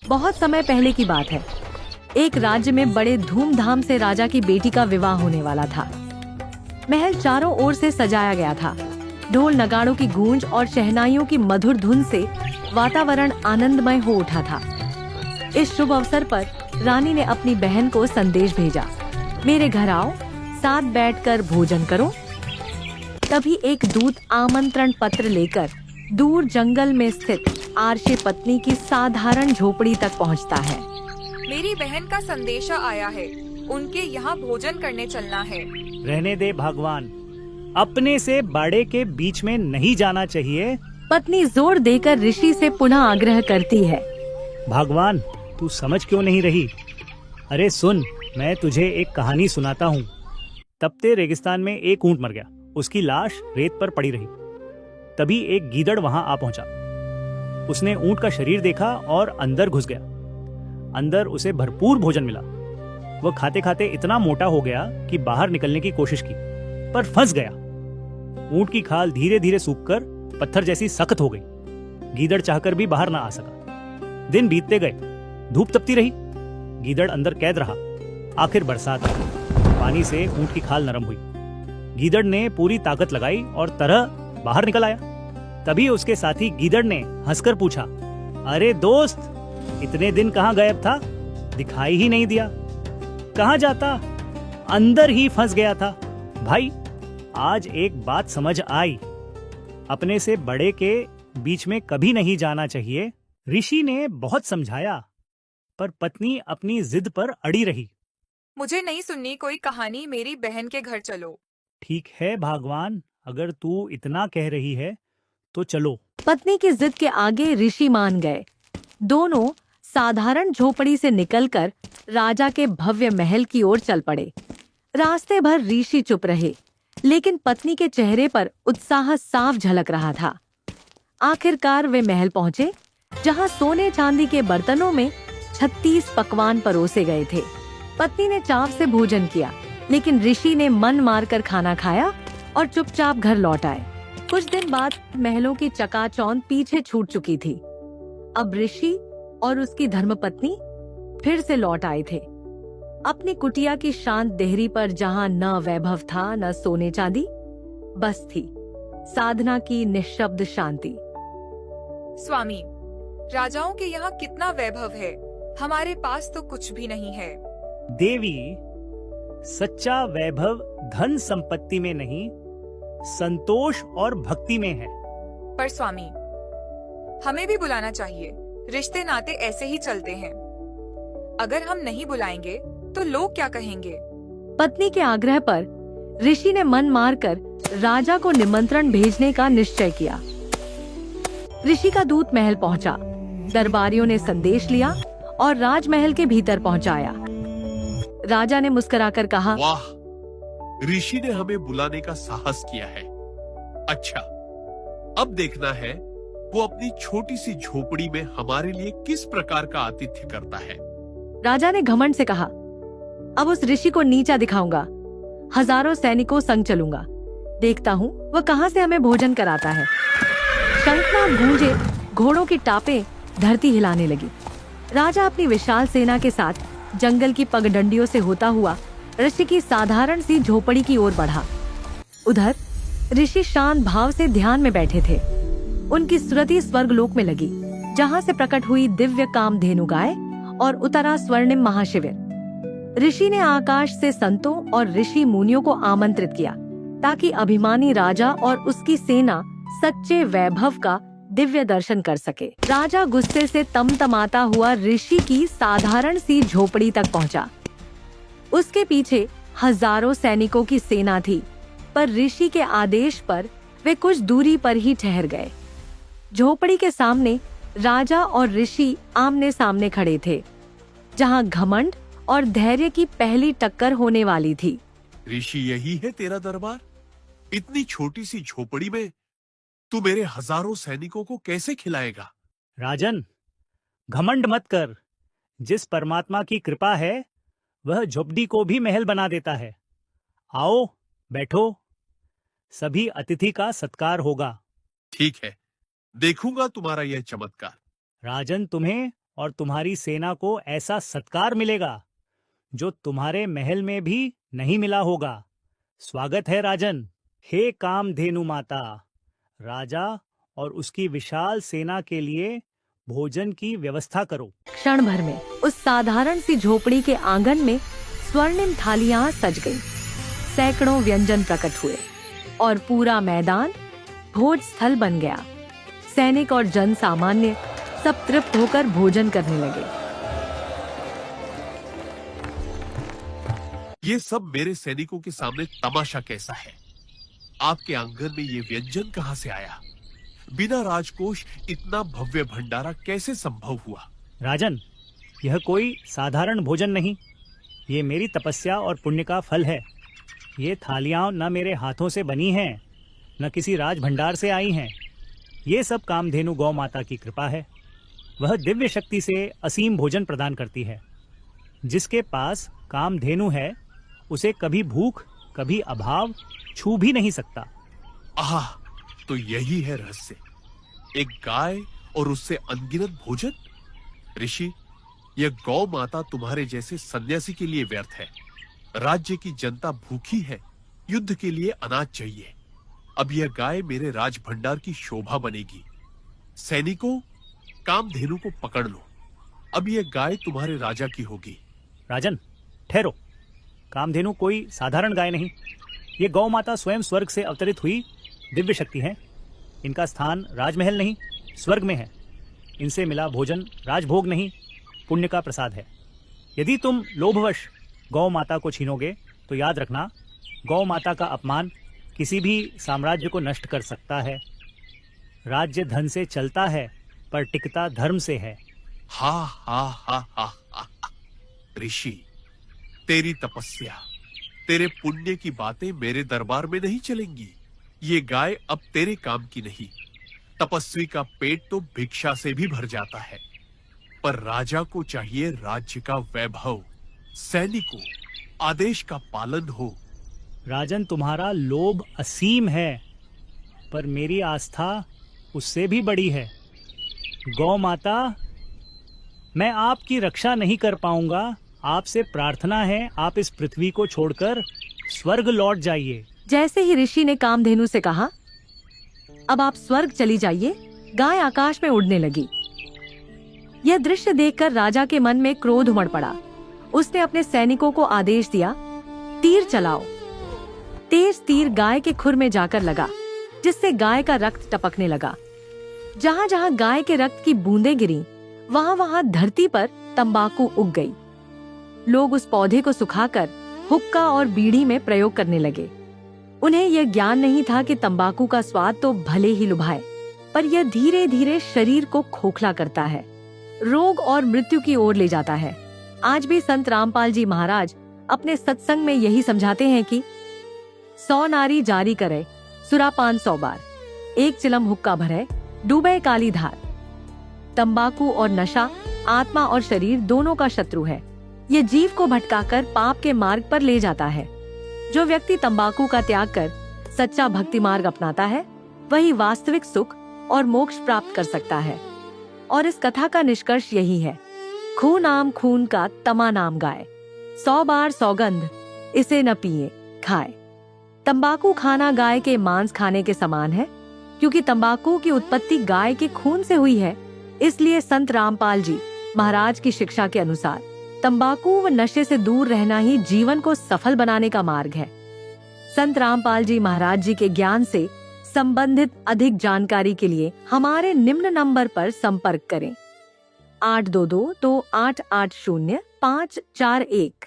बहुत समय पहले की बात है। एक राज्य में बड़े धूमधाम से राजा की बेटी का विवाह होने वाला था। महल चारों ओर से सजाया गया था। ढोल नगाड़ों की गूंज और शहनाइयों की मधुर धुन से वातावरण आनंदमय हो उठा था। इस शुभ अवसर पर रानी ने अपनी बहन को संदेश भेजा, मेरे घर आओ, साथ बैठकर भोजन करो। तभी एक दूत आमंत्रण पत्र लेकर दूर जंगल में स्थित आरशे पत्नी की साधारण झोपड़ी तक पहुंचता है। मेरी बहन का संदेशा आया है, उनके यहाँ भोजन करने चलना है। रहने दे भगवान, अपने से बड़े के बीच में नहीं जाना चाहिए। पत्नी जोर देकर ऋषि से पुनः आग्रह करती है। भगवान, तू समझ क्यों नहीं रही? अरे सुन, मैं तुझे एक कहानी सुनाता हूँ। तपते रेगिस्तान में एक ऊंट मर गया। उसकी लाश रेत पर पड़ी रही। तभी एक गीदड़ वहां आ पहुंचा। उसने ऊंट का शरीर देखा और अंदर घुस गया। अंदर उसे भरपूर भोजन मिला। वह खाते खाते इतना मोटा हो गया कि बाहर निकलने की कोशिश की, पर फंस गया। ऊंट की खाल धीरे धीरे सूखकर पत्थर जैसी सख्त हो गई। गीदड़ चाहकर भी बाहर ना आ सका। दिन बीतते गए, धूप तपती रही, गीदड़ अंदर कैद रहा। आखिर बरसात आई। पानी से ऊंट की खाल नरम हुई। गीदड़ ने पूरी ताकत लगाई और तरह बाहर निकल आया। तभी उसके साथी गीदड़ ने हंसकर पूछा, अरे दोस्त, इतने दिन कहाँ गायब था? दिखाई ही नहीं दिया। कहाँ जाता? अंदर ही फंस गया था। भाई, आज एक बात समझ आई, अपने से बड़े के बीच में कभी नहीं जाना चाहिए। ऋषि ने बहुत समझाया, पर पत्नी अपनी जिद पर अड़ी रही। मुझे नहीं सुननी कोई कहानी, मेरी बहन के घर चलो। ठीक है भगवान, अगर तू इतना कह रही है तो चलो। पत्नी की जिद के आगे ऋषि मान गए। दोनों साधारण झोपड़ी से निकलकर राजा के भव्य महल की ओर चल पड़े। रास्ते भर ऋषि चुप रहे, लेकिन पत्नी के चेहरे पर उत्साह साफ झलक रहा था। आखिरकार वे महल पहुंचे, जहां सोने चांदी के बर्तनों में 36 पकवान परोसे गए थे। पत्नी ने चाव से भोजन किया, लेकिन ऋषि ने मन मारकर खाना खाया और चुपचाप घर लौट आए। कुछ दिन बाद महलों की चकाचौंध पीछे छूट चुकी थी। अब ऋषि और उसकी धर्मपत्नी फिर से लौट आए थे। अपनी कुटिया की शांत देहरी पर जहां न वैभव था न सोने चांदी, बस थी साधना की निःशब्द शांति। स्वामी, राजाओं के यहाँ कितना वैभव है, हमारे पास तो कुछ भी नहीं है। देवी, सच्चा वैभव धन संपत्ति में नहीं, संतोष और भक्ति में है। पर स्वामी, हमें भी बुलाना चाहिए। रिश्ते नाते ऐसे ही चलते हैं। अगर हम नहीं बुलाएंगे तो लोग क्या कहेंगे? पत्नी के आग्रह पर ऋषि ने मन मारकर राजा को निमंत्रण भेजने का निश्चय किया। ऋषि का दूत महल पहुंचा। दरबारियों ने संदेश लिया और राजमहल के भीतर पहुंचाया। राजा ने मुस्कुराकर कहा, वाह, ऋषि ने हमें बुलाने का साहस किया है। अच्छा, अब देखना है वो अपनी छोटी सी झोपड़ी में हमारे लिए किस प्रकार का आतिथ्य करता है। राजा ने घमंड से कहा, अब उस ऋषि को नीचा दिखाऊंगा। हजारों सैनिकों संग चलूंगा। देखता हूँ वह कहाँ से हमें भोजन कराता है। शंखनाद गूंजे, घोड़ों की टापें धरती हिलाने लगी। राजा अपनी विशाल सेना के साथ जंगल की पगडंडियों से होता हुआ ऋषि की साधारण सी झोपड़ी की ओर बढ़ा। उधर ऋषि शांत भाव से ध्यान में बैठे थे। उनकी सुरति स्वर्गलोक में लगी, जहां से प्रकट हुई दिव्य कामधेनु गाय और उतरा स्वर्णिम महाशिविर। ऋषि ने आकाश से संतों और ऋषि मुनियों को आमंत्रित किया, ताकि अभिमानी राजा और उसकी सेना सच्चे वैभव का दिव्य दर्शन कर सके। राजा गुस्से से तमतमाता हुआ ऋषि की साधारण सी झोपड़ी तक पहुंचा। उसके पीछे हजारों सैनिकों की सेना थी, पर ऋषि के आदेश पर वे कुछ दूरी पर ही ठहर गए। झोपड़ी के सामने राजा और ऋषि आमने सामने खड़े थे, जहां घमंड और धैर्य की पहली टक्कर होने वाली थी। ऋषि, यही है तेरा दरबार? इतनी छोटी सी झोपड़ी में तू मेरे हजारों सैनिकों को कैसे खिलाएगा? राजन, घमंड मत कर। जिस परमात्मा की कृपा है, वह झोपड़ी को भी महल बना देता है। आओ, बैठो। सभी अतिथि का सत्कार होगा। ठीक है, देखूंगा तुम्हारा यह चमत्कार। राजन, तुम्हें और तुम्हारी सेना को ऐसा सत्कार मिलेगा जो तुम्हारे महल में भी नहीं मिला होगा। स्वागत है राजन। हे कामधेनु माता, राजा और उसकी विशाल सेना के लिए भोजन की व्यवस्था करो। क्षण भर में उस साधारण सी झोपड़ी के आंगन में स्वर्णिम थालियां सज गईं। सैकड़ों व्यंजन प्रकट हुए और पूरा मैदान भोज स्थल बन गया। सैनिक और जन सामान्य सब तृप्त होकर भोजन करने लगे। ये सब मेरे सैनिकों के सामने तमाशा कैसा है? आपके आंगन में ये व्यंजन कहां से आया? बिना राजकोष इतना भव्य भंडारा कैसे संभव हुआ? राजन, यह कोई साधारण भोजन नहीं, ये मेरी तपस्या और पुण्य का फल है। ये थालियां न मेरे हाथों से बनी हैं, न किसी राज भंडार से आई हैं। ये सब कामधेनु गौ माता की कृपा है। वह दिव्य शक्ति से असीम भोजन प्रदान करती है। जिसके पास कामधेनु है उसे कभी भूख, कभी अभाव छू भी नहीं सकता। आह, तो यही है रहस्य, एक गाय और उससे अनगिनत भोजन। ऋषि, यह गौ माता तुम्हारे जैसे सन्यासी के लिए व्यर्थ है। राज्य की जनता भूखी है, युद्ध के लिए अनाज चाहिए। अब यह गाय मेरे राज भंडार की शोभा बनेगी। सैनिकों, कामधेनु को पकड़ लो। अब यह गाय तुम्हारे राजा की होगी। राजन, ठहरो। कामधेनु कोई साधारण गाय नहीं, ये गौ माता स्वयं स्वर्ग से अवतरित हुई दिव्य शक्ति है। इनका स्थान राजमहल नहीं, स्वर्ग में है। इनसे मिला भोजन राजभोग नहीं, पुण्य का प्रसाद है। यदि तुम लोभवश गौ माता को छीनोगे तो याद रखना, गौ माता का अपमान किसी भी साम्राज्य को नष्ट कर सकता है। राज्य धन से चलता है पर टिकता धर्म से है। हा हा हा हा हा। ऋषि, तेरी तपस्या, तेरे पुण्य की बातें मेरे दरबार में नहीं चलेंगी। ये गाय अब तेरे काम की नहीं। तपस्वी का पेट तो भिक्षा से भी भर जाता है, पर राजा को चाहिए राज्य का वैभव, सैनिकों, आदेश का पालन हो। राजन, तुम्हारा लोभ असीम है, पर मेरी आस्था उससे भी बड़ी है। गौ माता, मैं आपकी रक्षा नहीं कर पाऊंगा। आपसे प्रार्थना है, आप इस पृथ्वी को छोड़कर स्वर्ग लौट जाइए। जैसे ही ऋषि ने कामधेनु से कहा, अब आप स्वर्ग चली जाइए, गाय आकाश में उड़ने लगी। यह दृश्य देखकर राजा के मन में क्रोध उमड़ पड़ा। उसने अपने सैनिकों को आदेश दिया, तीर चलाओ। तेज तीर गाय के खुर में जाकर लगा, जिससे गाय का रक्त टपकने लगा। जहाँ जहाँ गाय के रक्त की बूंदें गिरी, वहाँ वहाँ धरती पर तंबाकू उग गई। लोग उस पौधे को सुखाकर हुक्का और बीड़ी में प्रयोग करने लगे। उन्हें यह ज्ञान नहीं था कि तंबाकू का स्वाद तो भले ही लुभाए, पर यह धीरे धीरे शरीर को खोखला करता है, रोग और मृत्यु की ओर ले जाता है। आज भी संत रामपाल जी महाराज अपने सत्संग में यही समझाते हैं कि 100 नारी जारी करे सुरापान 100 बार, एक चिलम हुक्का भरे डूबे काली धार। तंबाकू और नशा आत्मा और शरीर दोनों का शत्रु है। यह जीव को भटकाकर पाप के मार्ग पर ले जाता है। जो व्यक्ति तंबाकू का त्याग कर सच्चा भक्ति मार्ग अपनाता है, वही वास्तविक सुख और मोक्ष प्राप्त कर सकता है। और इस कथा का निष्कर्ष यही है, खून नाम खून का तमा नाम गाय, 100 बार सौगंध इसे न पिए खाए। तंबाकू खाना गाय के मांस खाने के समान है। क्योंकि तंबाकू की उत्पत्ति गाय के खून से हुई है, इसलिए संत रामपाल जी महाराज की शिक्षा के अनुसार तंबाकू व नशे से दूर रहना ही जीवन को सफल बनाने का मार्ग है। संत रामपाल जी महाराज जी के ज्ञान से संबंधित अधिक जानकारी के लिए हमारे निम्न नंबर पर संपर्क करें 822-2880-541।